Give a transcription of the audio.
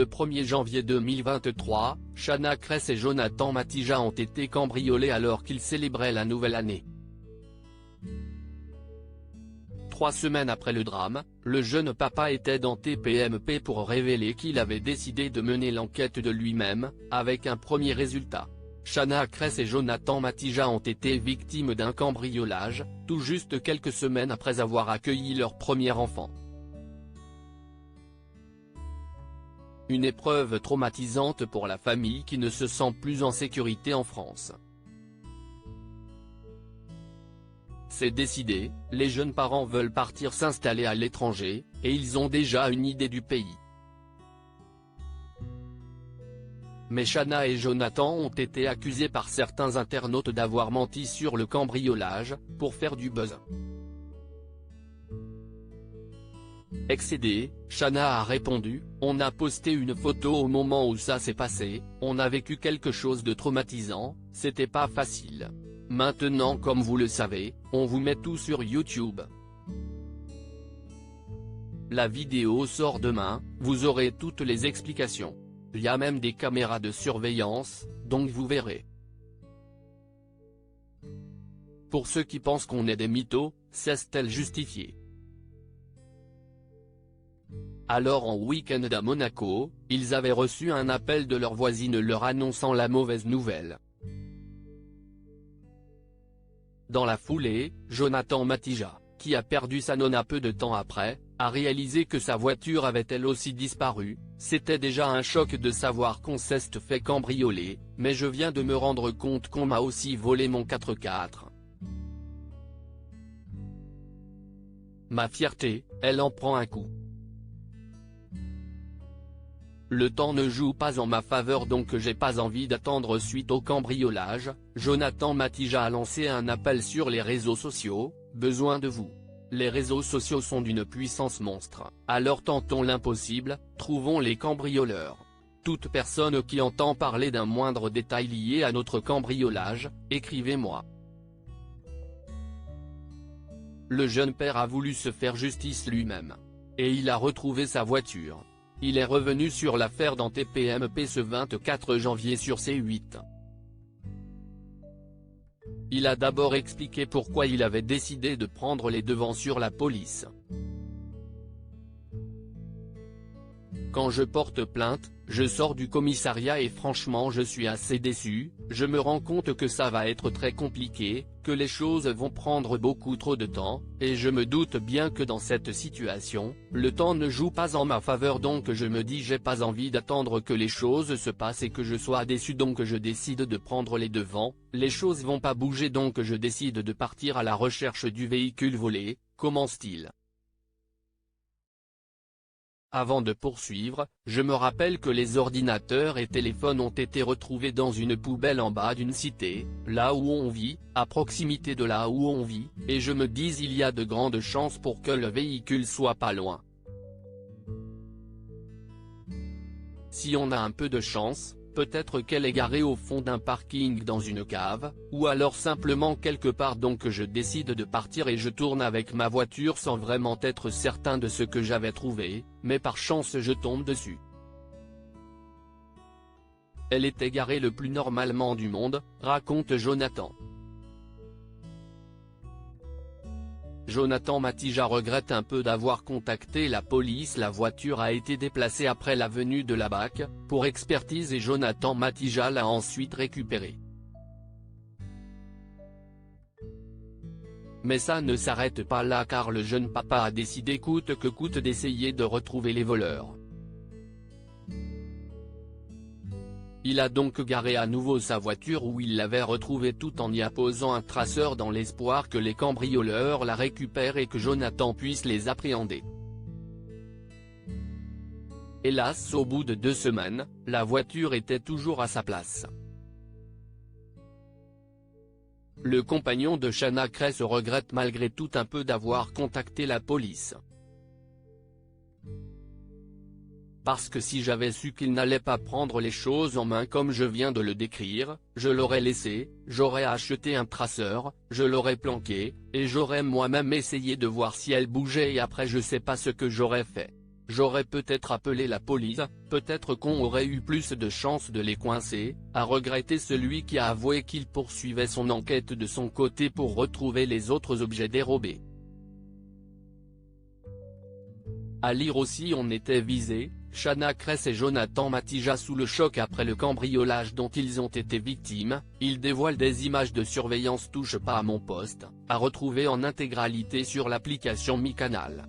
Le 1er janvier 2023, Shanna Kress et Jonathan Matija ont été cambriolés alors qu'ils célébraient la nouvelle année. 3 semaines après le drame, le jeune papa était dans TPMP pour révéler qu'il avait décidé de mener l'enquête de lui-même, avec un premier résultat. Shanna Kress et Jonathan Matija ont été victimes d'un cambriolage, tout juste quelques semaines après avoir accueilli leur premier enfant. Une épreuve traumatisante pour la famille qui ne se sent plus en sécurité en France. C'est décidé, les jeunes parents veulent partir s'installer à l'étranger, et ils ont déjà une idée du pays. Mais Shanna et Jonathan ont été accusés par certains internautes d'avoir menti sur le cambriolage, pour faire du buzz. Excédée, Shanna a répondu « On a posté une photo au moment où ça s'est passé, on a vécu quelque chose de traumatisant, c'était pas facile. Maintenant comme vous le savez, on vous met tout sur YouTube. La vidéo sort demain, vous aurez toutes les explications. Il y a même des caméras de surveillance, donc vous verrez. » Pour ceux qui pensent qu'on est des mythos, c'est-elle justifié. Alors en week-end à Monaco, ils avaient reçu un appel de leur voisine leur annonçant la mauvaise nouvelle. Dans la foulée, Jonathan Matija, qui a perdu sa nonna peu de temps après, a réalisé que sa voiture avait elle aussi disparu. C'était déjà un choc de savoir qu'on s'est fait cambrioler, mais je viens de me rendre compte qu'on m'a aussi volé mon 4x4. Ma fierté, elle en prend un coup. Le temps ne joue pas en ma faveur donc j'ai pas envie d'attendre suite au cambriolage. Jonathan Matija a lancé un appel sur les réseaux sociaux, besoin de vous. Les réseaux sociaux sont d'une puissance monstre, alors tentons l'impossible, trouvons les cambrioleurs. Toute personne qui entend parler d'un moindre détail lié à notre cambriolage, écrivez-moi. Le jeune père a voulu se faire justice lui-même. Et il a retrouvé sa voiture. Il est revenu sur l'affaire dans TPMP ce 24 janvier sur C8. Il a d'abord expliqué pourquoi il avait décidé de prendre les devants sur la police. Quand je porte plainte, je sors du commissariat et franchement je suis assez déçu, je me rends compte que ça va être très compliqué, que les choses vont prendre beaucoup trop de temps, et je me doute bien que dans cette situation, le temps ne joue pas en ma faveur donc je me dis j'ai pas envie d'attendre que les choses se passent et que je sois déçu donc je décide de prendre les devants, les choses vont pas bouger donc je décide de partir à la recherche du véhicule volé, commence-t-il. Avant de poursuivre, je me rappelle que les ordinateurs et téléphones ont été retrouvés dans une poubelle en bas d'une cité, là où on vit, à proximité de là où on vit, et je me dis il y a de grandes chances pour que le véhicule soit pas loin. Si on a un peu de chance, peut-être qu'elle est garée au fond d'un parking dans une cave, ou alors simplement quelque part donc je décide de partir et je tourne avec ma voiture sans vraiment être certain de ce que j'avais trouvé, mais par chance je tombe dessus. Elle était garée le plus normalement du monde, raconte Jonathan. Jonathan Matija regrette un peu d'avoir contacté la police. La voiture a été déplacée après la venue de la BAC, pour expertise et Jonathan Matija l'a ensuite récupérée. Mais ça ne s'arrête pas là car le jeune papa a décidé coûte que coûte d'essayer de retrouver les voleurs. Il a donc garé à nouveau sa voiture où il l'avait retrouvée tout en y apposant un traceur dans l'espoir que les cambrioleurs la récupèrent et que Jonathan puisse les appréhender. Hélas au bout de 2 semaines, la voiture était toujours à sa place. Le compagnon de Shanna Kress regrette malgré tout un peu d'avoir contacté la police. Parce que si j'avais su qu'il n'allait pas prendre les choses en main comme je viens de le décrire, je l'aurais laissé, j'aurais acheté un traceur, je l'aurais planqué, et j'aurais moi-même essayé de voir si elle bougeait et après je sais pas ce que j'aurais fait. j'aurais peut-être appelé la police, peut-être qu'on aurait eu plus de chances de les coincer, a regretté celui qui a avoué qu'il poursuivait son enquête de son côté pour retrouver les autres objets dérobés. À lire aussi on était visés, Chana Cress et Jonathan Matija sous le choc après le cambriolage dont ils ont été victimes, ils dévoilent des images de surveillance touche pas à mon poste, à retrouver en intégralité sur l'application Mi Canal.